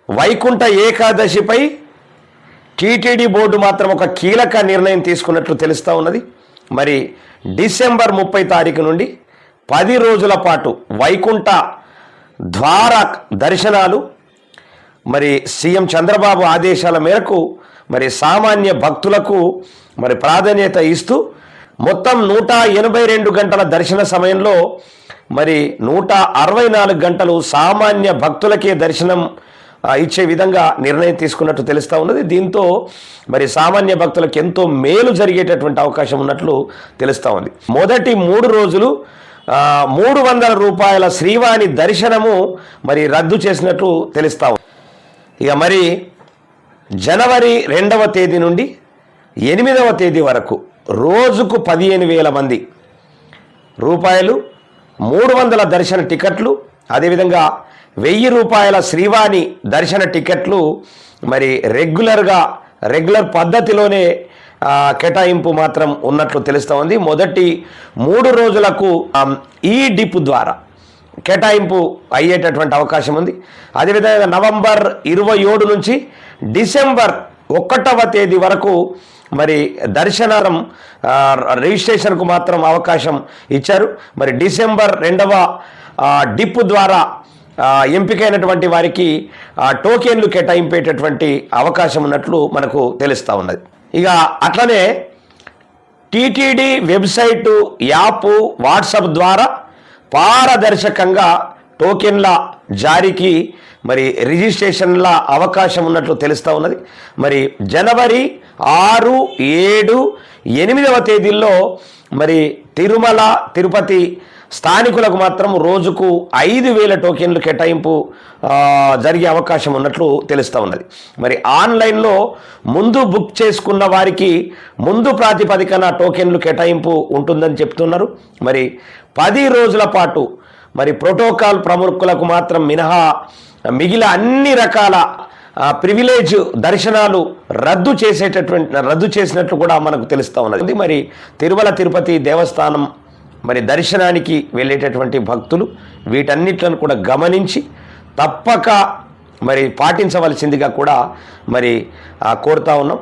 Vaikuntha ఏకాదశిపై TTD board మాత్రం ఒక కీలక నిర్ణయం తీసుకున్నట్లు తెలుస్తూ ఉన్నది. మరి డిసెంబర్ 30 తారీఖు నుండి 10 రోజుల పాటు వైకుంఠ ద్వార దర్శనాలు మరి సీఎం చంద్రబాబు ఆదేశాల మేరకు మరి సామాన్య భక్తులకు మరి ప్రాధాన్యత ఇస్తూ మొత్తం 182 గంటల దర్శన సమయంలో మరి 164 గంటలు సామాన్య భక్తులకే దర్శనం ఇచ్చే విధంగా నిర్ణయం తీసుకున్నట్టు తెలుస్తూ ఉన్నది. దీంతో మరి సామాన్య భక్తులకు ఎంతో మేలు జరిగేటటువంటి అవకాశం ఉన్నట్లు తెలుస్తూ ఉంది. మొదటి 3 రోజులు 300 రూపాయల శ్రీవాణి దర్శనము మరి రద్దు చేసినట్లు తెలుస్తూ ఉంది. ఇక మరి జనవరి 2వ తేదీ నుండి 8వ తేదీ వరకు రోజుకు 15,000 మంది రూపాయలు 300 దర్శన టికెట్లు, అదేవిధంగా 1000 రూపాయల శ్రీవాణి దర్శన టికెట్లు మరి రెగ్యులర్ పద్ధతిలోనే కేటాయింపు మాత్రం ఉన్నట్లు తెలుస్తూ ఉంది. మొదటి 3 రోజులకు ఈ డిప్ ద్వారా కేటాయింపు అయ్యేటటువంటి అవకాశం ఉంది. అదేవిధంగా నవంబర్ 27 నుంచి డిసెంబర్ 1వ తేదీ వరకు మరి దర్శనం రిజిస్ట్రేషన్కు మాత్రం అవకాశం ఇచ్చారు. మరి డిసెంబర్ 2వ డిప్ ద్వారా ఎంపికైనటువంటి వారికి టోకెన్లు కేటాయింపేటటువంటి అవకాశం ఉన్నట్లు మనకు తెలుస్తూ ఉన్నది. ఇక అట్లనే టీటీడీ వెబ్సైటు, యాప్, వాట్సాప్ ద్వారా పారదర్శకంగా టోకెన్ల జారీకి మరి రిజిస్ట్రేషన్ల అవకాశం ఉన్నట్లు తెలుస్తూ ఉన్నది. మరి జనవరి 6, 7, 8వ తేదీల్లో మరి తిరుమల, తిరుపతి స్థానికులకు మాత్రం రోజుకు 5,000 టోకెన్లు కేటాయింపు జరిగే అవకాశం ఉన్నట్లు తెలుస్తూ ఉన్నది. మరి ఆన్లైన్లో ముందు బుక్ చేసుకున్న వారికి ముందు ప్రాతిపదికన టోకెన్లు కేటాయింపు ఉంటుందని చెప్తున్నారు. మరి 10 రోజుల పాటు మరి ప్రోటోకాల్ ప్రముఖులకు మాత్రం మినహా మిగిలిన అన్ని రకాల ప్రివిలేజ్ దర్శనాలు రద్దు చేసినట్లు కూడా మనకు తెలుస్తూ ఉన్నది. మరి తిరుమల తిరుపతి దేవస్థానం మరి దర్శనానికి వెళ్ళేటటువంటి భక్తులు వీటన్నిట్లను కూడా గమనించి తప్పక మరి పాటించవలసిందిగా కూడా మరి కోరుతా ఉన్నాం.